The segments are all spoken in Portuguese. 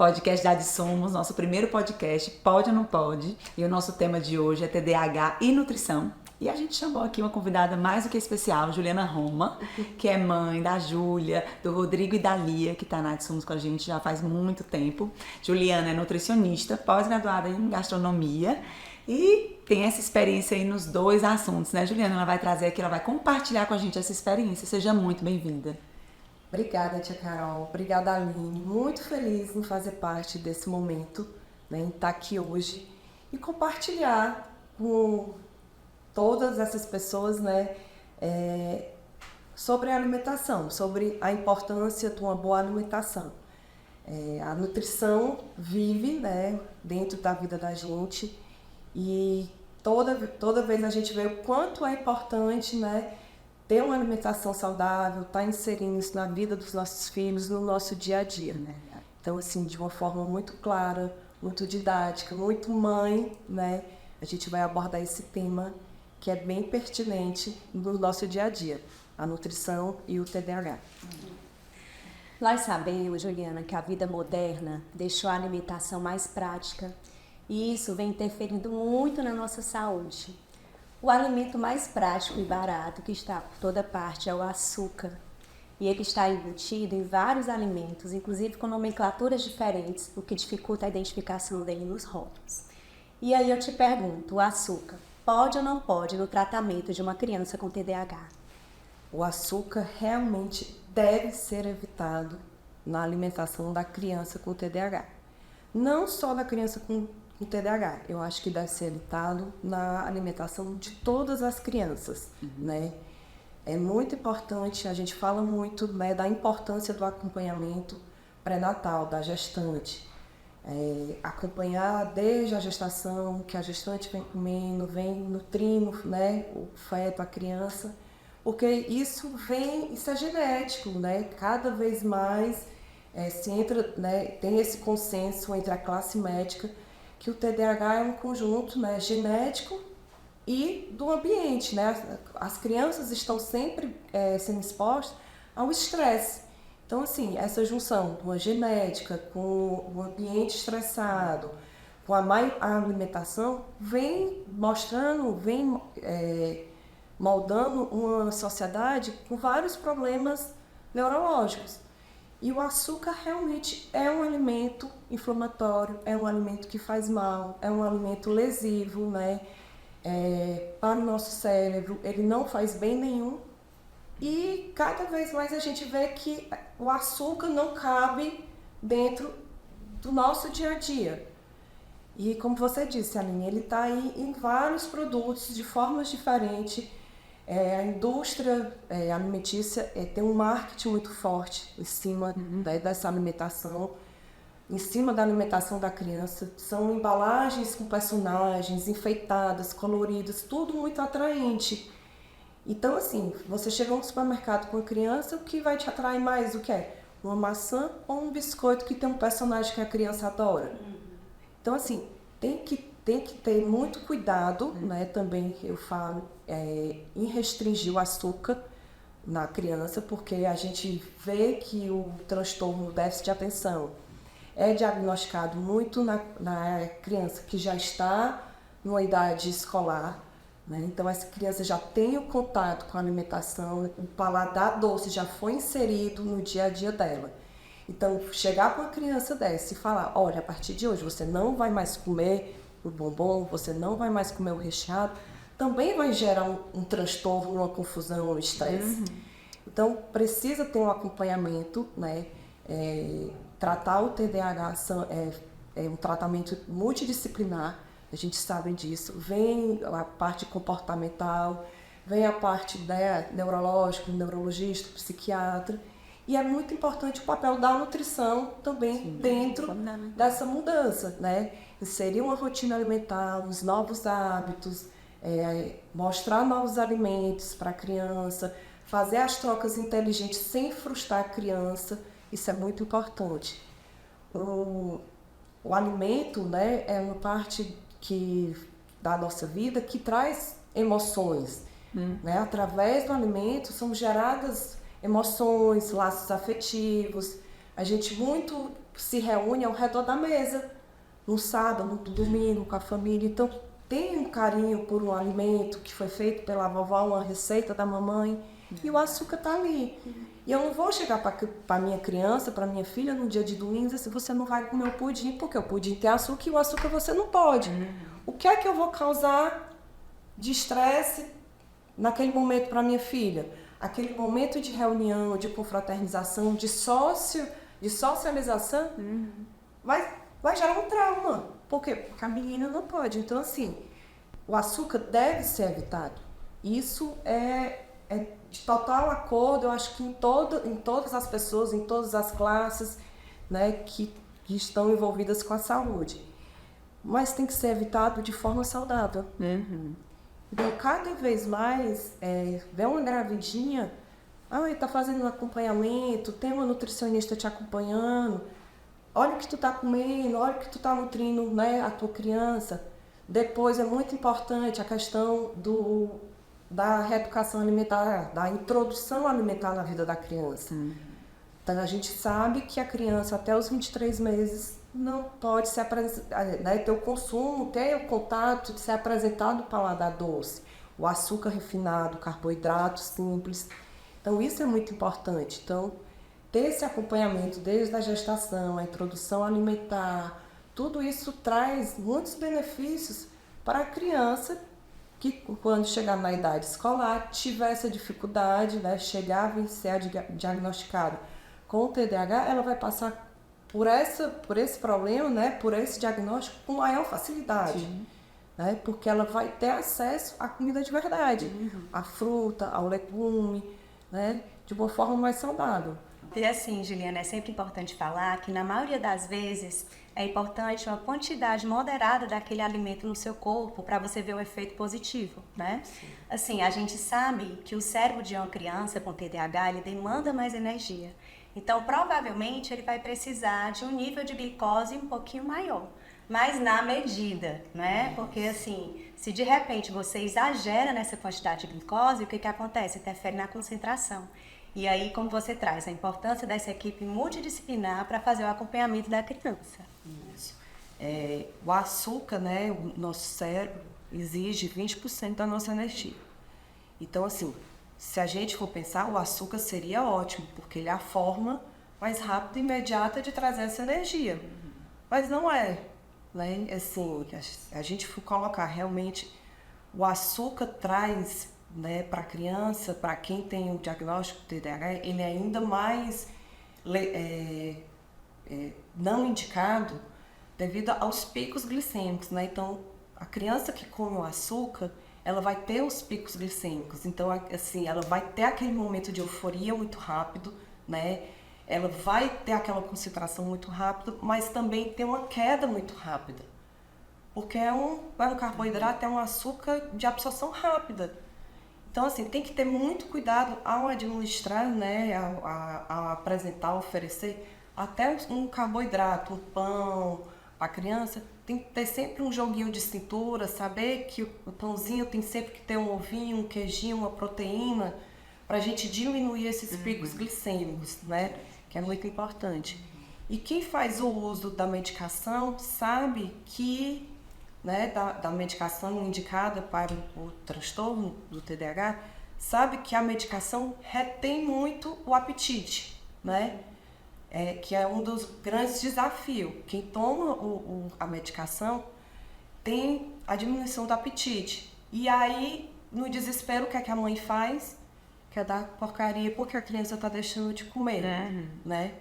podcast da Somos, nosso primeiro podcast, Pode ou Não Pode. E o nosso tema de hoje é TDAH e nutrição. E a gente chamou aqui uma convidada mais do que especial, Juliana Roma, que é mãe da Júlia, do Rodrigo e da Lia, que está na Somos com a gente já faz muito tempo. Juliana é nutricionista, pós-graduada em gastronomia e tem essa experiência aí nos dois assuntos, né, Juliana? Ela vai trazer aqui, ela vai compartilhar com a gente essa experiência. Seja muito bem-vinda. Obrigada, tia Carol. Obrigada, Aline. Muito feliz em fazer parte desse momento, né, em estar aqui hoje e compartilhar com todas essas pessoas, né, sobre a alimentação, sobre a importância de uma boa alimentação. A nutrição vive, né, dentro da vida da gente e toda vez a gente vê o quanto é importante, né, ter uma alimentação saudável, estar inserindo isso na vida dos nossos filhos, no nosso dia a dia, né? Então, assim, de uma forma muito clara, muito didática, muito mãe, né? A gente vai abordar esse tema que é bem pertinente no nosso dia a dia, a nutrição e o TDAH. Nós sabemos, Juliana, que a vida moderna deixou a alimentação mais prática e isso vem interferindo muito na nossa saúde. O alimento mais prático e barato que está por toda parte é o açúcar. E ele está embutido em vários alimentos, inclusive com nomenclaturas diferentes, o que dificulta a identificação dele nos rótulos. E aí eu te pergunto, o açúcar pode ou não pode no tratamento de uma criança com TDAH? O açúcar realmente deve ser evitado na alimentação da criança com TDAH. Não só da criança com TDAH, eu acho que deve ser evitado na alimentação de todas as crianças, né? É muito importante, a gente fala muito, né, da importância do acompanhamento pré-natal, da gestante. Acompanhar desde a gestação, que a gestante vem comendo, vem nutrindo, né, o feto, a criança, porque isso é genético, né? Cada vez mais se entra, né, tem esse consenso entre a classe médica que o TDAH é um conjunto, né, genético e do ambiente, né? As crianças estão sempre sendo expostas ao estresse. Então, assim, essa junção com a genética, com o ambiente estressado, com a má alimentação, vem mostrando, moldando uma sociedade com vários problemas neurológicos. E o açúcar realmente é um alimento inflamatório, é um alimento que faz mal, é um alimento lesivo, né? Para o nosso cérebro, ele não faz bem nenhum. E cada vez mais a gente vê que o açúcar não cabe dentro do nosso dia a dia. E como você disse, Aline, ele está aí em vários produtos de formas diferentes. A indústria alimentícia tem um marketing muito forte em cima dessa alimentação, em cima da alimentação da criança. São embalagens com personagens enfeitadas, coloridas, tudo muito atraente. Então, assim, você chega no supermercado com a criança, o que vai te atrair mais? O que é? Uma maçã ou um biscoito que tem um personagem que a criança adora? Então, assim, tem que ter muito cuidado, né? Também eu falo em restringir o açúcar na criança, porque a gente vê que o transtorno do déficit de atenção é diagnosticado muito na criança que já está numa idade escolar, né? Então essa criança já tem o contato com a alimentação, o paladar doce já foi inserido no dia a dia dela. Então chegar para uma criança dessa e falar, olha, a partir de hoje você não vai mais comer o bombom, você não vai mais comer o recheado, também vai gerar um transtorno, uma confusão, um estresse. Então, precisa ter um acompanhamento, né? Tratar o TDAH é um tratamento multidisciplinar, a gente sabe disso. Vem a parte comportamental, vem a parte neurológica, neurologista, psiquiatra. E é muito importante o papel da nutrição também dentro dessa mudança, né? Inserir uma rotina alimentar, os novos hábitos, mostrar novos alimentos para a criança, fazer as trocas inteligentes sem frustrar a criança, isso é muito importante. O alimento, né, é uma parte da nossa vida que traz emoções. Né? Através do alimento são geradas emoções, laços afetivos. A gente muito se reúne ao redor da mesa, no sábado, no domingo, com a família. Então, tem um carinho por um alimento que foi feito pela vovó, uma receita da mamãe, e o açúcar está ali. E eu não vou chegar para minha criança, para minha filha, no dia de domingo, e dizer assim, você não vai comer o pudim, porque o pudim tem açúcar e o açúcar você não pode. O que é que eu vou causar de estresse naquele momento para minha filha? Aquele momento de reunião, de confraternização, de socialização, vai gerar um trauma. Por quê? Porque a menina não pode. Então, assim, o açúcar deve ser evitado. Isso é de total acordo, eu acho que em todas as pessoas, em todas as classes, né, que estão envolvidas com a saúde. Mas tem que ser evitado de forma saudável. Então, cada vez mais, vê uma gravidinha, está fazendo um acompanhamento, tem uma nutricionista te acompanhando, olha o que tu está comendo, olha o que tu está nutrindo, né, a tua criança. Depois é muito importante a questão da reeducação alimentar, da introdução alimentar na vida da criança. Então, a gente sabe que a criança até os 23 meses não pode se ter o consumo, ter o contato de ser apresentado o paladar doce, o açúcar refinado, o carboidrato simples. Então, isso é muito importante. Então, ter esse acompanhamento desde a gestação, a introdução alimentar, tudo isso traz muitos benefícios para a criança que, quando chegar na idade escolar, tiver essa dificuldade, né, chegar a ser diagnosticada com o TDAH, ela vai passar por esse problema, né, por esse diagnóstico com maior facilidade. Né, porque ela vai ter acesso à comida de verdade, à fruta, ao legume, né, de uma forma mais saudável. E assim, Juliana, é sempre importante falar que na maioria das vezes é importante uma quantidade moderada daquele alimento no seu corpo para você ver o efeito positivo, né? Sim. Assim, a gente sabe que o cérebro de uma criança com TDAH, ele demanda mais energia. Então, provavelmente, ele vai precisar de um nível de glicose um pouquinho maior, mas na medida, né? Porque assim, se de repente você exagera nessa quantidade de glicose, o que acontece? Interfere na concentração. E aí, como você traz, a importância dessa equipe multidisciplinar para fazer o acompanhamento da criança. Isso. O açúcar, né, o nosso cérebro, exige 20% da nossa energia. Então, assim, se a gente for pensar, o açúcar seria ótimo, porque ele é a forma mais rápida e imediata de trazer essa energia. Mas não é. Né? Assim, a gente for colocar realmente, o açúcar traz, né, para a criança, para quem tem o diagnóstico de TDAH, ele é ainda mais não indicado devido aos picos glicêmicos, né? Então, a criança que come o açúcar, ela vai ter os picos glicêmicos. Então, assim, ela vai ter aquele momento de euforia muito rápido, né? Ela vai ter aquela concentração muito rápida, mas também tem uma queda muito rápida. Porque um carboidrato, é um açúcar de absorção rápida. Então, assim, tem que ter muito cuidado ao administrar, né, ao apresentar, oferecer até um carboidrato, um pão para a criança. Tem que ter sempre um joguinho de cintura, saber que o pãozinho tem sempre que ter um ovinho, um queijinho, uma proteína, para a gente diminuir esses picos glicêmicos, né, que é muito importante. E quem faz o uso da medicação sabe que, né, da medicação indicada para o transtorno do TDAH, sabe que a medicação retém muito o apetite, né? Que é um dos grandes desafios. Quem toma a medicação tem a diminuição do apetite. E aí, no desespero, o que é que a mãe faz? Quer dar porcaria porque a criança está deixando de comer, né?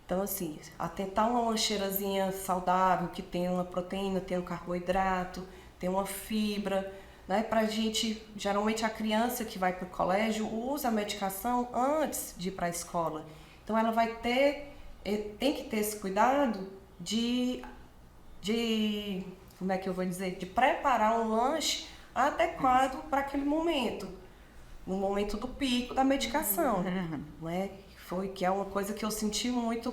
Então, assim, atentar uma lancheirazinha saudável, que tem uma proteína, tem um carboidrato, tem uma fibra, né? Pra gente, geralmente a criança que vai para o colégio usa a medicação antes de ir para a escola. Então, ela vai tem que ter esse cuidado de como é que eu vou dizer? De preparar um lanche adequado para aquele momento, no momento do pico da medicação, né? Que é uma coisa que eu senti muito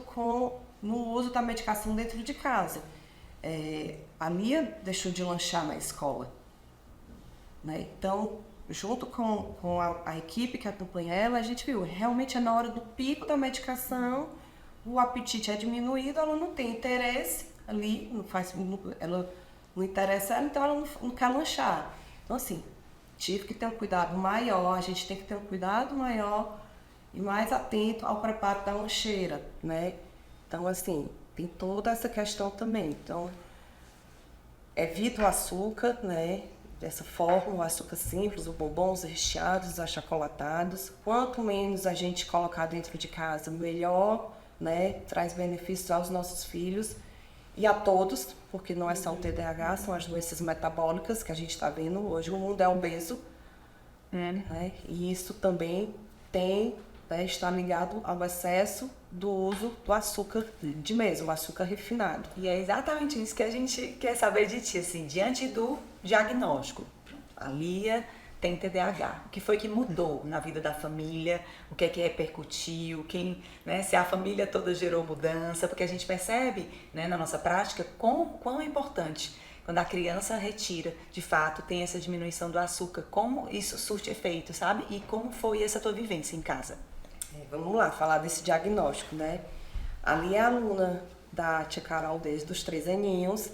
no uso da medicação dentro de casa. A Lia deixou de lanchar na escola, né? Então, junto com a equipe que acompanha ela, a gente viu, realmente é na hora do pico da medicação, o apetite é diminuído, ela não tem interesse ali, ela não interessa ela, então ela não quer lanchar. Então, assim, tive que ter um cuidado maior, a gente tem que ter um cuidado maior e mais atento ao preparo da lancheira, né? Então, assim, tem toda essa questão também. Então, evita o açúcar, né? Dessa forma, o açúcar simples, os bombons recheados, os achocolatados. Quanto menos a gente colocar dentro de casa, melhor, né? Traz benefícios aos nossos filhos e a todos, porque não é só o TDAH, são as doenças metabólicas que a gente está vendo hoje. O mundo é obeso, né? E isso também está ligado ao excesso do uso do açúcar de mesmo, o açúcar refinado. E é exatamente isso que a gente quer saber de ti, assim, diante do diagnóstico. A Lia tem TDAH. O que foi que mudou na vida da família? O que é que repercutiu? Né, se a família toda gerou mudança? Porque a gente percebe, né, na nossa prática quão é importante quando a criança retira, de fato, tem essa diminuição do açúcar. Como isso surte efeito, sabe? E como foi essa tua vivência em casa? Vamos lá, falar desse diagnóstico, né? A Lia é aluna da tia Carol desde os 3 aninhos.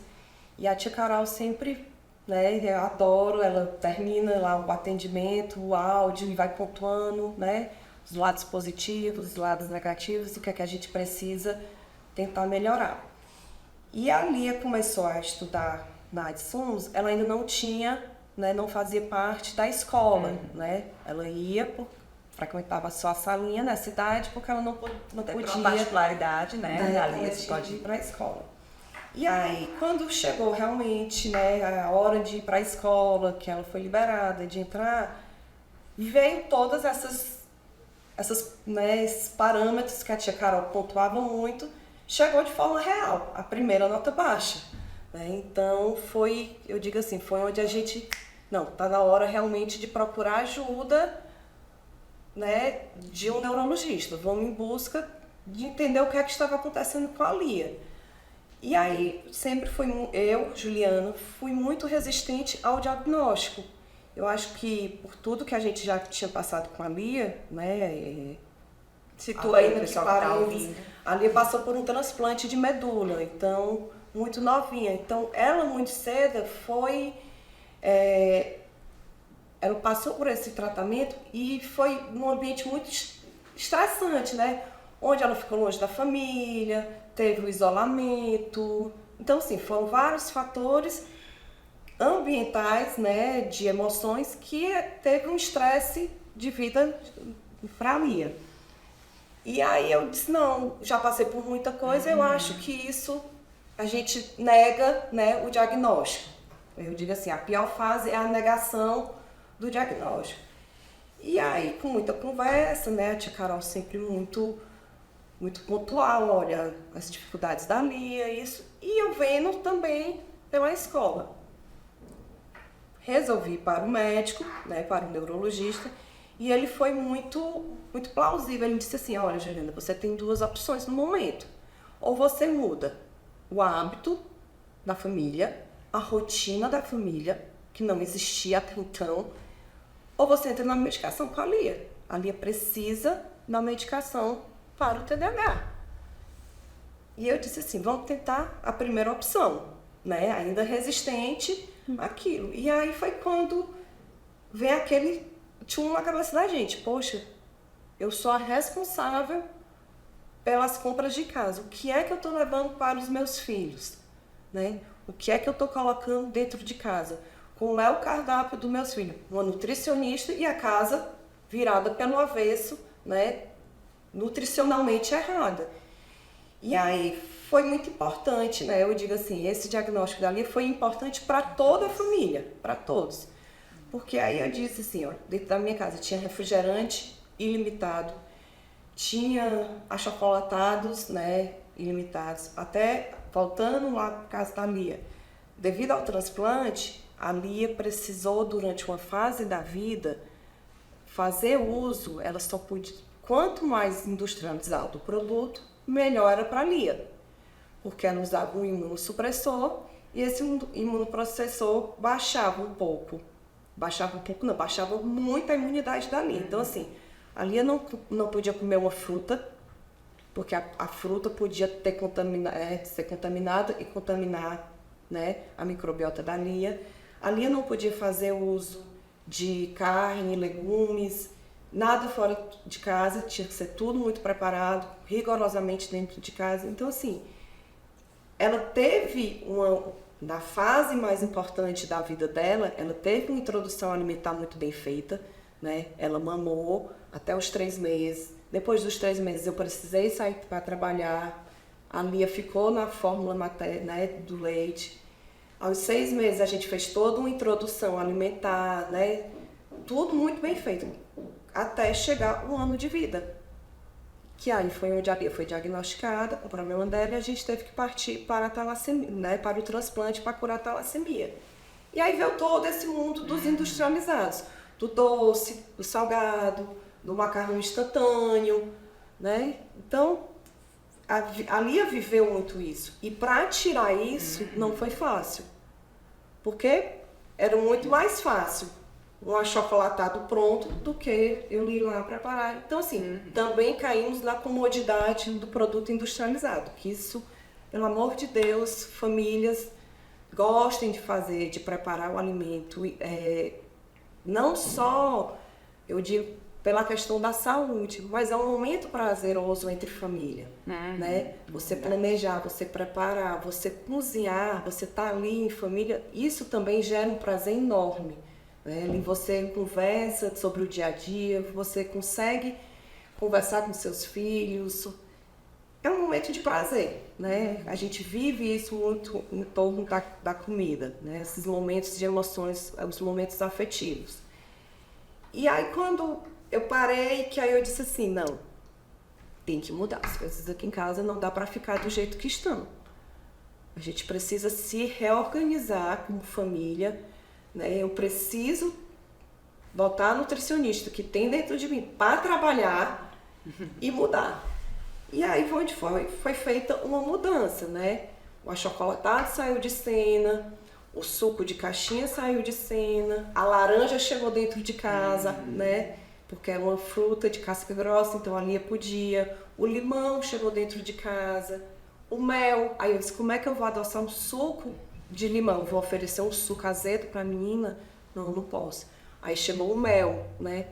E a tia Carol sempre, né, eu adoro, ela termina lá o atendimento, o áudio e vai pontuando, né, os lados positivos, os lados negativos, o que é que a gente precisa tentar melhorar. E a Lia começou a estudar na Adsums, ela ainda não tinha, né, não fazia parte da escola, né, ela frequentava só a salinha na cidade porque ela não podia... Por uma particularidade, né, a Lia pode ir para a escola. E aí, quando chegou realmente, né, a hora de ir para a escola, que ela foi liberada de entrar, veio todas né, esses parâmetros que a tia Carol pontuava muito, chegou de forma real, a primeira nota baixa. Né? Então, eu digo assim, foi onde a gente, não, tá na hora realmente de procurar ajuda, né, de um neurologista. Vamos em busca de entender o que é que estava acontecendo com a Lia. E aí, sempre Juliana, fui muito resistente ao diagnóstico. Eu acho que, por tudo que a gente já tinha passado com a Lia, né? Situa aí, pessoal, que tá ouvindo. A Lia passou por um transplante de medula, então, muito novinha. Então, ela, muito cedo, ela passou por esse tratamento e foi num ambiente muito estressante, né? Onde ela ficou longe da família, teve o isolamento. Então, assim, foram vários fatores ambientais, né, de emoções, que teve um estresse de vida para a Lia. E aí eu disse, não, já passei por muita coisa, eu acho que isso a gente nega, né, o diagnóstico. Eu digo assim, a pior fase é a negação do diagnóstico. E aí, com muita conversa, né, a tia Carol sempre muito pontual, olha, as dificuldades da Lia, isso. E eu vendo também pela escola. Resolvi ir para o médico, né, para o neurologista, e ele foi muito plausível. Ele disse assim, olha, Juliana, você tem 2 opções no momento. Ou você muda o hábito da família, a rotina da família, que não existia até então, ou você entra na medicação com a Lia. A Lia precisa da medicação para o TDAH. E eu disse assim, vamos tentar a primeira opção, né? Ainda resistente àquilo. E aí foi quando vem aquele tchum na cabeça da gente. Poxa, eu sou a responsável pelas compras de casa. O que é que eu estou levando para os meus filhos? Né? O que é que eu estou colocando dentro de casa? Como é o cardápio dos meus filhos? Uma nutricionista e a casa virada pelo avesso, né? Nutricionalmente errada. E aí foi muito importante, né? Eu digo assim, esse diagnóstico da Lia foi importante para toda a família, para todos. Porque aí eu disse assim, ó, dentro da minha casa tinha refrigerante ilimitado, tinha achocolatados, né, ilimitados, até voltando lá para casa da Lia. Devido ao transplante, a Lia precisou, durante uma fase da vida, fazer uso, ela só podia... Quanto mais industrializado o produto, melhor era para a Lia. Porque ela usava um imunossupressor e esse imunoprocessor baixava muito a imunidade da Lia. Então, assim, a Lia não podia comer uma fruta, porque a fruta podia ter ser contaminada e contaminar, né, a microbiota da Lia. A Lia não podia fazer uso de carne, legumes, nada fora de casa, tinha que ser tudo muito preparado, rigorosamente dentro de casa. Então, assim, ela teve na fase mais importante da vida dela, ela teve uma introdução alimentar muito bem feita, né? Ela mamou até os 3 meses. Depois dos 3 meses eu precisei sair para trabalhar. A Lia ficou na fórmula materna, né, do leite. Aos 6 meses a gente fez toda uma introdução alimentar, né? Tudo muito bem feito, até chegar 1 ano de vida. Que aí foi onde a Lia foi diagnosticada com o problema dela e a gente teve que partir para a talassemia, né, para o transplante para curar a talassemia. E aí veio todo esse mundo dos industrializados, do doce, do salgado, do macarrão instantâneo, né? Então, a Lia viveu muito isso. E para tirar isso não foi fácil, porque era muito mais fácil um achocolatado pronto do que eu ir lá preparar. Então, assim, também caímos na comodidade do produto industrializado, que isso, pelo amor de Deus, famílias gostem de fazer, de preparar o alimento, não só, eu digo, pela questão da saúde, mas é um momento prazeroso entre família, né? Você planejar, você preparar, você cozinhar, você tá ali em família, isso também gera um prazer enorme. Você conversa sobre o dia a dia, você consegue conversar com seus filhos. É um momento de prazer, né? A gente vive isso muito em torno da comida, né? Esses momentos de emoções, os momentos afetivos. E aí quando eu parei, que aí eu disse assim, não, tem que mudar. As coisas aqui em casa não dá para ficar do jeito que estão. A gente precisa se reorganizar como família, né? Eu preciso botar a nutricionista que tem dentro de mim para trabalhar e mudar. E aí foi feita uma mudança, né? O achocolatado saiu de cena, o suco de caixinha saiu de cena, a laranja chegou dentro de casa, né? Porque era uma fruta de casca grossa, então a Lia podia. O limão chegou dentro de casa, o mel. Aí eu disse, como é que eu vou adoçar um suco de limão? Vou oferecer um suco azedo para a menina? Não posso. Aí chegou o mel, né?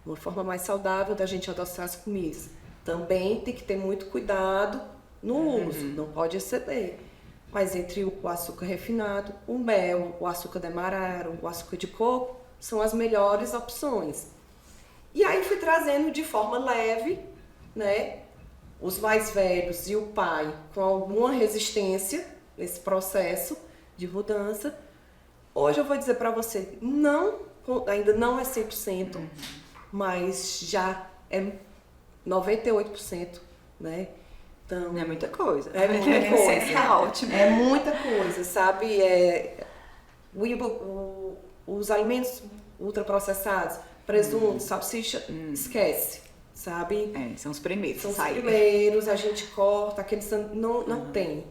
Uma forma mais saudável da gente adoçar as comidas. Também tem que ter muito cuidado no uso, não pode exceder. Mas entre o açúcar refinado, o mel, o açúcar demerara, o açúcar de coco, são as melhores opções. E aí fui trazendo de forma leve, né? Os mais velhos e o pai com alguma resistência nesse processo de mudança. Hoje eu vou dizer para você, ainda não é 100%, mas já é 98%, né? Então, é muita coisa. É muita coisa. É ótimo. É muita coisa, sabe? Os alimentos ultraprocessados, presunto, salsicha, esquece, sabe? São os primeiros. São os primeiros, a gente corta, aqueles não tem.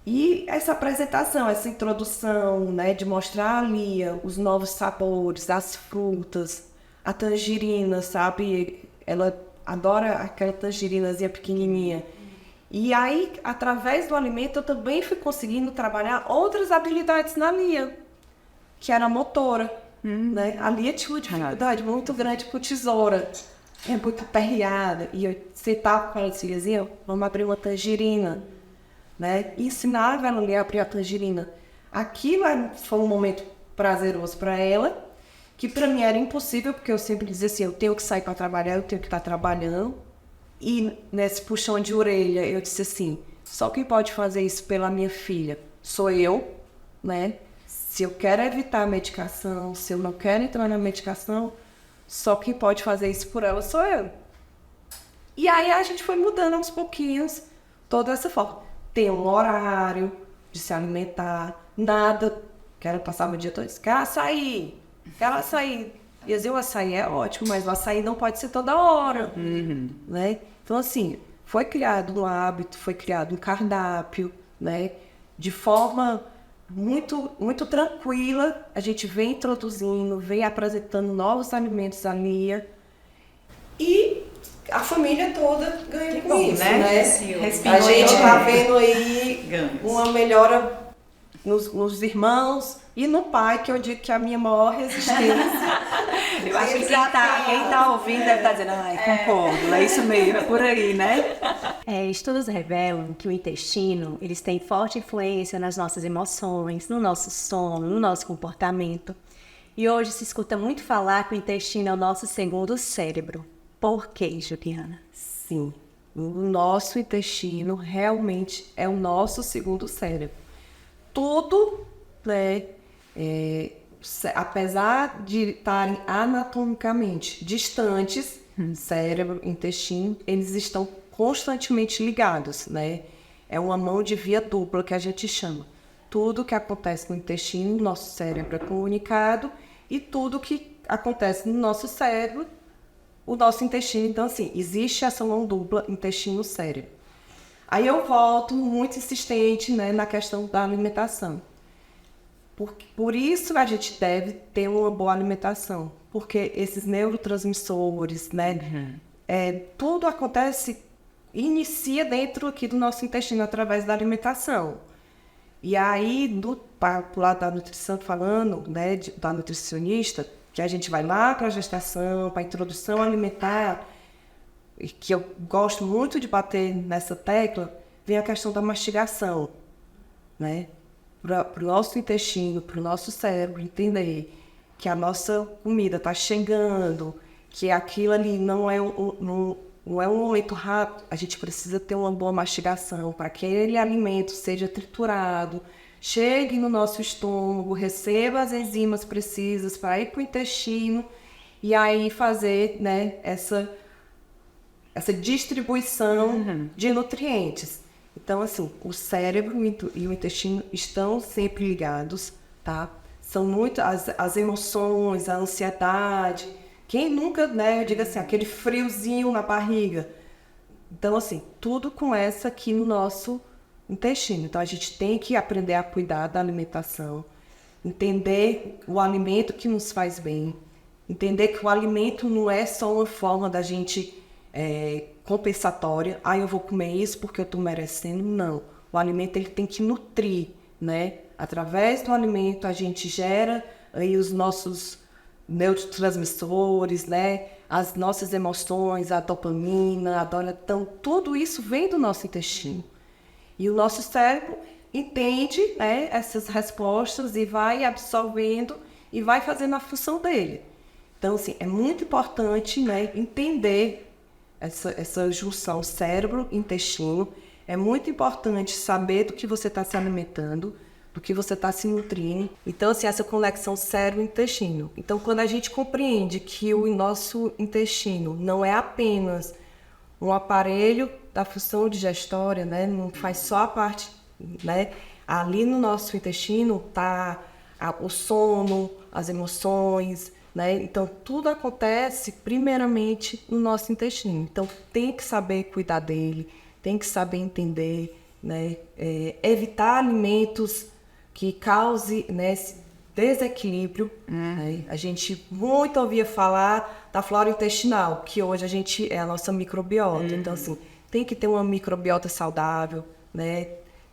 E essa apresentação, essa introdução, né, de mostrar a Lia os novos sabores, as frutas, a tangerina, sabe? Ela adora aquela tangerinazinha pequenininha. E aí, através do alimento, eu também fui conseguindo trabalhar outras habilidades na Lia, que era a motora. Né? A Lia tinha uma dificuldade muito grande com tesoura. É muito perreada. E eu sentava com ela e dizia, vamos abrir uma tangerina. Né? E ensinava ela a abrir a tangerina. Aquilo foi um momento prazeroso para ela, que para mim era impossível, porque eu sempre dizia assim, eu tenho que sair para trabalhar, eu tenho que estar trabalhando. E nesse puxão de orelha, eu disse assim, só quem pode fazer isso pela minha filha sou eu, né? Se eu quero evitar a medicação, se eu não quero entrar na medicação, só quem pode fazer isso por ela sou eu. E aí a gente foi mudando aos pouquinhos toda essa forma. Ter um horário de se alimentar, nada, quero passar o dia todo, quero açaí. E o açaí é ótimo, mas o açaí não pode ser toda hora. Né? Então, assim, foi criado um hábito, foi criado um cardápio, né? De forma muito, muito tranquila, a gente vem introduzindo, vem apresentando novos alimentos à Lia. E a família toda ganha Que com bom, isso, né? né? Respirou A gente aí, está vendo aí ganhos. uma melhora nos irmãos e no pai, que eu digo que é a minha maior resistência. Eu acho que quem tá ouvindo deve estar dizendo, ai, concordo, é isso mesmo, é por aí, né? Estudos revelam que o intestino, eles têm forte influência nas nossas emoções, no nosso sono, no nosso comportamento. E hoje se escuta muito falar que o intestino é o nosso segundo cérebro. Por quê, Juliana? Sim, o nosso intestino realmente é o nosso segundo cérebro. Tudo, né, apesar de estarem anatomicamente distantes, cérebro, intestino, eles estão constantemente ligados, né? É uma mão de via dupla que a gente chama. Tudo que acontece no intestino, no nosso cérebro é comunicado, e tudo que acontece no nosso cérebro, o nosso intestino. Então, assim, existe essa mão dupla intestino-cérebro. Aí eu volto muito insistente, né, na questão da alimentação. Por isso a gente deve ter uma boa alimentação, porque esses neurotransmissores, né, tudo acontece, inicia dentro aqui do nosso intestino através da alimentação. E aí, para o lado da nutrição, falando, né, da nutricionista, que a gente vai lá para a gestação, para a introdução alimentar, que eu gosto muito de bater nessa tecla, vem a questão da mastigação, né? Para o nosso intestino, para o nosso cérebro entender que a nossa comida está chegando, que aquilo ali não é um momento rápido, a gente precisa ter uma boa mastigação para que aquele alimento seja triturado, chegue no nosso estômago, receba as enzimas precisas para ir para o intestino e aí fazer, né, essa distribuição de nutrientes. Então, assim, o cérebro e o intestino estão sempre ligados, tá? São muito as emoções, a ansiedade. Quem nunca, né, diga assim, aquele friozinho na barriga. Então, assim, tudo começa aqui no nosso intestino. Então, a gente tem que aprender a cuidar da alimentação, entender o alimento que nos faz bem, entender que o alimento não é só uma forma da gente compensatória. Eu vou comer isso porque eu estou merecendo. Não. O alimento ele tem que nutrir, né? Através do alimento a gente gera aí os nossos neurotransmissores, né? As nossas emoções, a dopamina, a adrenalina, então tudo isso vem do nosso intestino. E o nosso cérebro entende, né, essas respostas e vai absorvendo e vai fazendo a função dele. Então, assim, é muito importante, né, entender essa junção cérebro-intestino. É muito importante saber do que você está se alimentando, do que você está se nutrindo. Então, assim, essa conexão cérebro-intestino. Então, quando a gente compreende que o nosso intestino não é apenas um aparelho da função digestória, né, não faz só a parte, né, ali no nosso intestino está o sono, as emoções, né? Então, tudo acontece primeiramente no nosso intestino. Então, tem que saber cuidar dele, tem que saber entender, né? Evitar alimentos que causem, né, esse desequilíbrio. Né? A gente muito ouvia falar da flora intestinal, que hoje é a nossa microbiota. Então, assim, tem que ter uma microbiota saudável, né?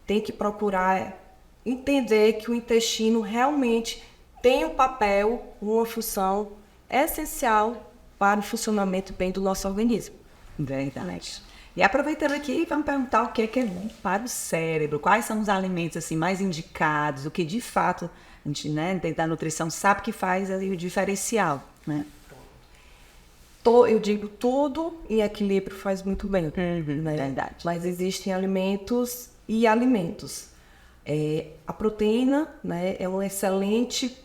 Tem que procurar entender que o intestino realmente tem um papel, uma função essencial para o funcionamento bem do nosso organismo. Verdade. E aproveitando aqui, vamos perguntar o que é bom para o cérebro. Quais são os alimentos assim, mais indicados, o que de fato a gente, né, dentro da nutrição, sabe que faz ali o diferencial, né? Eu digo tudo em equilíbrio faz muito bem. Né? Verdade. Mas existem alimentos e alimentos. A proteína, né, é um excelente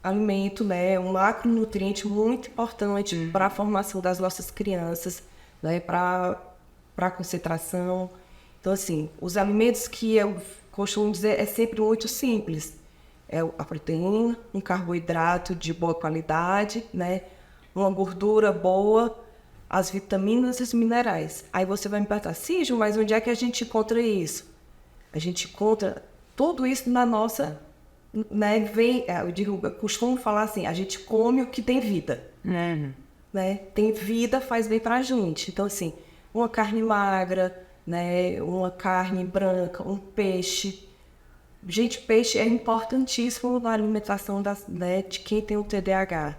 alimento, né, um macronutriente muito importante para a formação das nossas crianças, né, para a concentração. Então, assim, os alimentos que eu costumo dizer é sempre muito simples. É a proteína, um carboidrato de boa qualidade, né, uma gordura boa, as vitaminas e os minerais. Aí você vai me perguntar, Cígio, mas onde é que a gente encontra isso? A gente encontra tudo isso na nossa, né, eu costumo falar assim, a gente come o que tem vida. né? Tem vida, faz bem pra gente. Então, assim, uma carne magra, né? Uma carne branca, um peixe. Gente, peixe é importantíssimo na alimentação né, de quem tem o TDAH.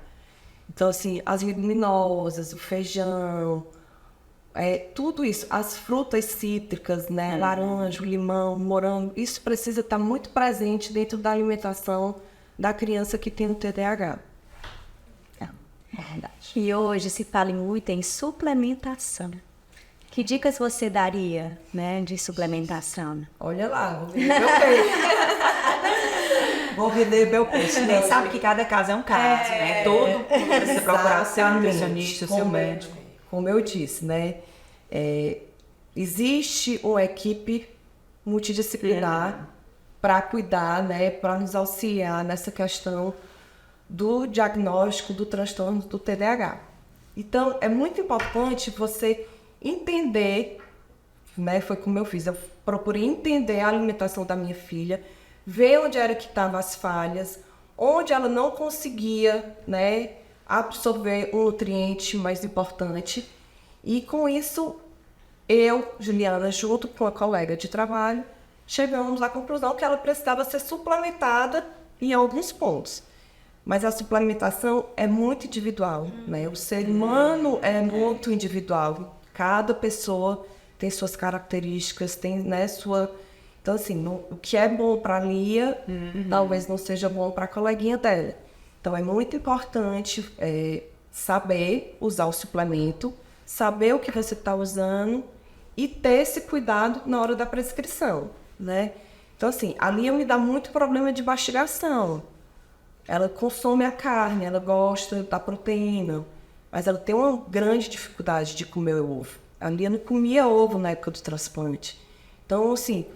Então, assim, as leguminosas, o feijão, tudo isso, as frutas cítricas, né, laranja, limão, morango, isso precisa estar muito presente dentro da alimentação da criança que tem o TDAH. É verdade. E hoje se fala muito em suplementação. Que dicas você daria, né, de suplementação? Olha lá, vou vender meu peixe. Vou vender meu peixe. Nem sabe que cada caso é um caso, né? Todo mundo precisa procurar o seu nutricionista, o seu médico. Como eu disse, né? Existe uma equipe multidisciplinar para cuidar, né? Para nos auxiliar nessa questão do diagnóstico do transtorno do TDAH. Então, é muito importante você entender, né? Foi como eu fiz. Eu procurei entender a alimentação da minha filha, ver onde era que estavam as falhas, onde ela não conseguia, né, absorver um nutriente mais importante. E com isso, eu, Juliana, junto com a colega de trabalho, chegamos à conclusão que ela precisava ser suplementada em alguns pontos. Mas a suplementação é muito individual, né? O ser humano é muito individual. Cada pessoa tem suas características, tem, né, sua... Então, assim, o que é bom para a Lia, talvez não seja bom para a coleguinha dela. Então, é muito importante saber usar o suplemento, saber o que você está usando e ter esse cuidado na hora da prescrição, né? Então, assim, a Lia me dá muito problema de mastigação. Ela consome a carne, ela gosta da proteína, mas ela tem uma grande dificuldade de comer ovo. A Lia não comia ovo na época do transplante. Então, assim,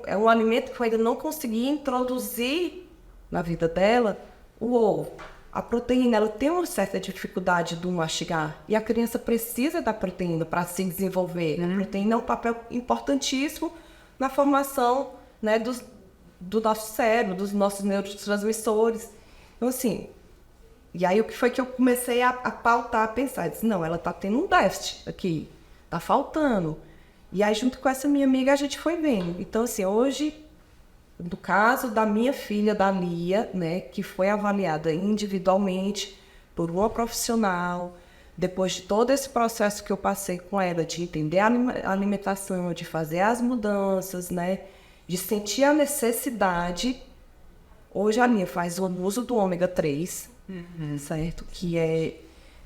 é um alimento que eu ainda não consegui introduzir na vida dela o ovo. A proteína, ela tem uma certa dificuldade do mastigar. E a criança precisa da proteína para se desenvolver. A proteína é um papel importantíssimo na formação, né, do nosso cérebro, dos nossos neurotransmissores. Então, assim, e aí o que foi que eu comecei a pautar, a pensar? Eu disse, não, ela está tendo um déficit aqui, está faltando. E aí, junto com essa minha amiga, a gente foi vendo. Então, assim, hoje, no caso da minha filha, da Lia, né, que foi avaliada individualmente por uma profissional, depois de todo esse processo que eu passei com ela, de entender a alimentação, de fazer as mudanças, né, de sentir a necessidade, hoje a Lia faz o uso do ômega 3, certo? Que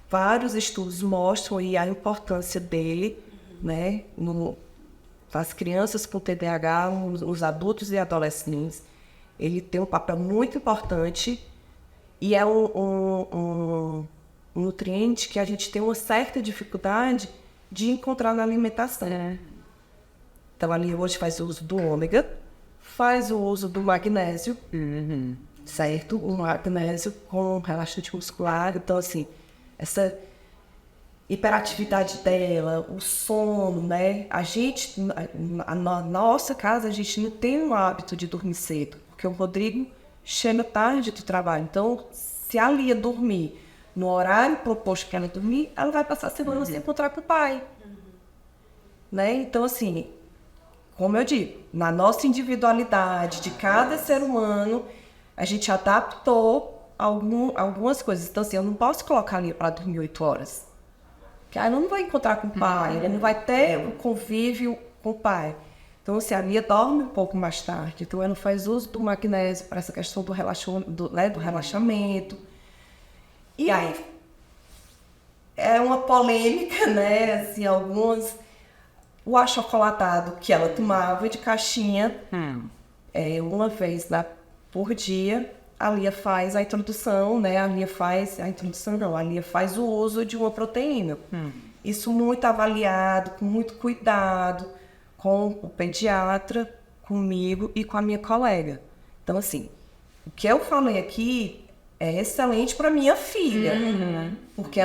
vários estudos mostram aí a importância dele, né, nas crianças com TDAH, nos adultos e adolescentes. Ele tem um papel muito importante e é um nutriente que a gente tem uma certa dificuldade de encontrar na alimentação. Então, ali hoje faz o uso do ômega, faz o uso do magnésio, certo? O magnésio com relaxante muscular. Então, assim, essa hiperatividade dela, o sono, né? A gente, na nossa casa, a gente não tem o hábito de dormir cedo, porque o Rodrigo chega tarde do trabalho. Então, se a Lia dormir no horário proposto para ela dormir, ela vai passar a semana sem encontrar com o pai. Né? Então, assim, como eu digo, na nossa individualidade de cada ser humano, a gente adaptou algumas coisas. Então, assim, eu não posso colocar a Lia para dormir 8 horas. Porque ela não vai encontrar com o pai, ela não vai ter o convívio com o pai. Então, assim, a Lia dorme um pouco mais tarde. Então, ela faz uso do magnésio para essa questão do relaxamento. E aí, é uma polêmica, né? Assim, o achocolatado que ela tomava de caixinha, uma vez por dia, a Lia faz a introdução, né? A Lia faz o uso de uma proteína. Isso muito avaliado, com muito cuidado, com o pediatra, comigo e com a minha colega. Então, assim, o que eu falei aqui é excelente para minha filha, porque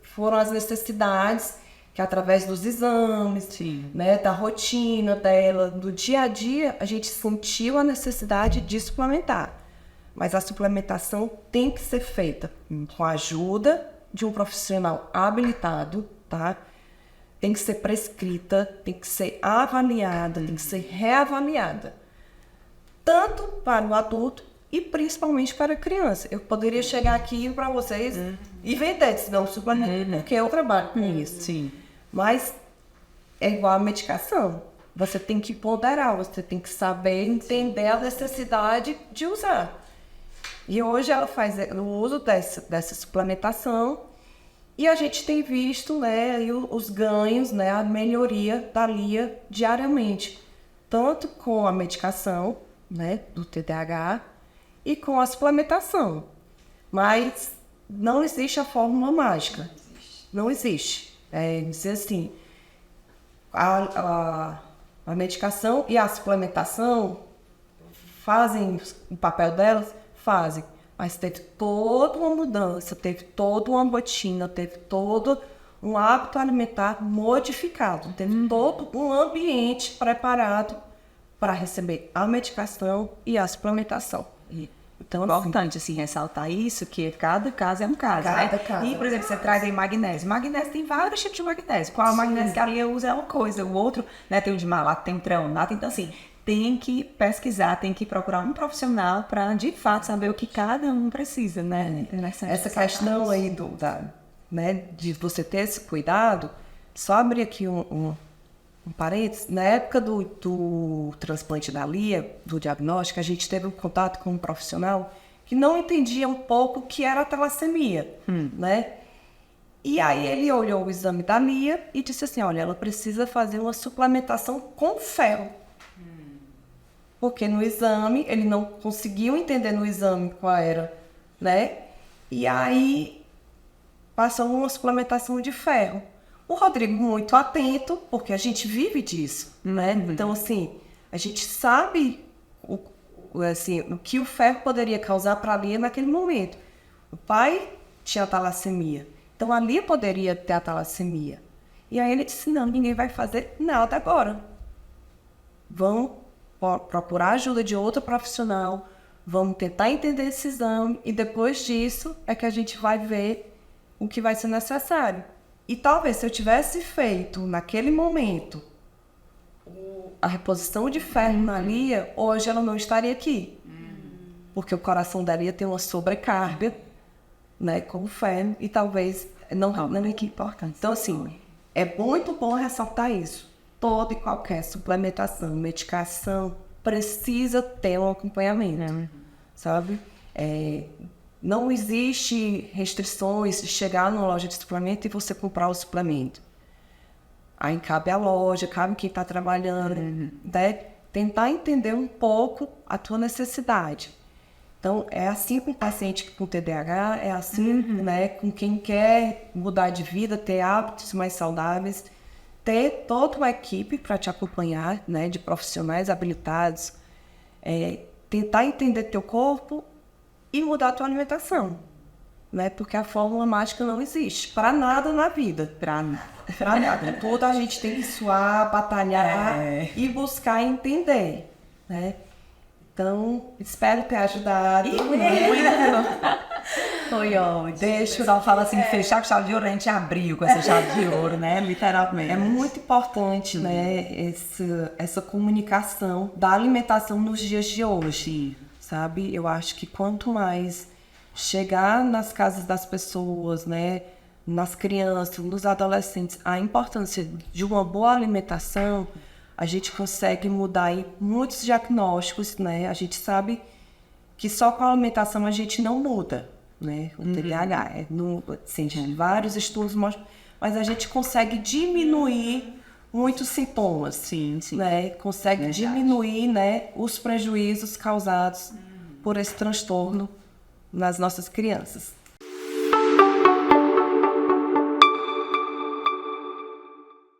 foram as necessidades que através dos exames, né, da rotina dela, do dia a dia, a gente sentiu a necessidade de suplementar. Mas a suplementação tem que ser feita com a ajuda de um profissional habilitado, tá? Tem que ser prescrita, tem que ser avaliada, tem que ser reavaliada. Tanto para o adulto e principalmente para a criança. Eu poderia chegar aqui para vocês e vender esse não suplemento, porque eu trabalho com isso. Sim. Mas é igual a medicação. Você tem que ponderar, você tem que saber entender a necessidade de usar. E hoje ela faz o uso dessa suplementação e a gente tem visto, né, os ganhos, né, a melhoria da Lia diariamente. Tanto com a medicação, né, do TDAH e com a suplementação. Mas não existe a fórmula mágica. Não existe. É dizer assim, a medicação e a suplementação fazem o papel delas? Fazem. Mas teve toda uma mudança, teve toda uma rotina, teve todo um hábito alimentar modificado, teve todo um ambiente preparado para receber a medicação e a suplementação. Então, é importante, assim, ressaltar isso, que cada caso é um caso, Cada né? caso. E, por exemplo, você traz aí magnésio. Magnésio tem vários tipos de magnésio. Qual o magnésio que a Lia usa é uma coisa, o outro, né, tem o de malato, tem o treonato. Então, assim, tem que pesquisar, tem que procurar um profissional para, de fato, saber o que cada um precisa, né? Interessante. Essa questão aí né, de você ter esse cuidado, só abrir aqui um parênteses. Na época do transplante da Lia, do diagnóstico, a gente teve um contato com um profissional que não entendia um pouco o que era a talassemia, né? E aí ele olhou o exame da Lia e disse assim, olha, ela precisa fazer uma suplementação com ferro. Porque no exame, ele não conseguiu entender no exame qual era, né? E aí passou uma suplementação de ferro. O Rodrigo muito atento, porque a gente vive disso, né? Então, assim, a gente sabe o que o ferro poderia causar para a Lia naquele momento. O pai tinha talassemia, então a Lia poderia ter a talassemia. E aí ele disse, não, ninguém vai fazer nada agora. Vão procurar a ajuda de outro profissional, vamos tentar entender esse exame e depois disso é que a gente vai ver o que vai ser necessário. E talvez se eu tivesse feito naquele momento a reposição de ferro na Lia, hoje ela não estaria aqui. Porque o coração dela ia ter uma sobrecarga, né, com o ferro e talvez não é que importante. Então, assim, é muito bom ressaltar isso. Toda e qualquer suplementação, medicação, precisa ter um acompanhamento, sabe? Não existe restrições de chegar numa loja de suplemento e você comprar o suplemento. Aí cabe a loja, cabe quem está trabalhando, né? Tentar entender um pouco a tua necessidade. Então, é assim com o paciente com TDAH, é assim, né, com quem quer mudar de vida, ter hábitos mais saudáveis, ter toda uma equipe para te acompanhar, né, de profissionais habilitados, tentar entender teu corpo e mudar a tua alimentação, né, porque a fórmula mágica não existe para nada na vida, para nada. Tudo a gente tem que suar, batalhar e buscar entender, né. Então, espero ter ajudado. Foi ótimo. Deixa eu falar assim, fechar com chave de ouro, a gente abriu com essa chave de ouro, né? Literalmente. É muito importante, né, essa comunicação da alimentação nos dias de hoje, sabe? Eu acho que quanto mais chegar nas casas das pessoas, né, nas crianças, nos adolescentes, a importância de uma boa alimentação, a gente consegue mudar aí muitos diagnósticos, né? A gente sabe que só com a alimentação a gente não muda, né? O TDAH, vários estudos mostram, mas a gente consegue diminuir muitos sintomas, né? Consegue diminuir, né, os prejuízos causados por esse transtorno nas nossas crianças.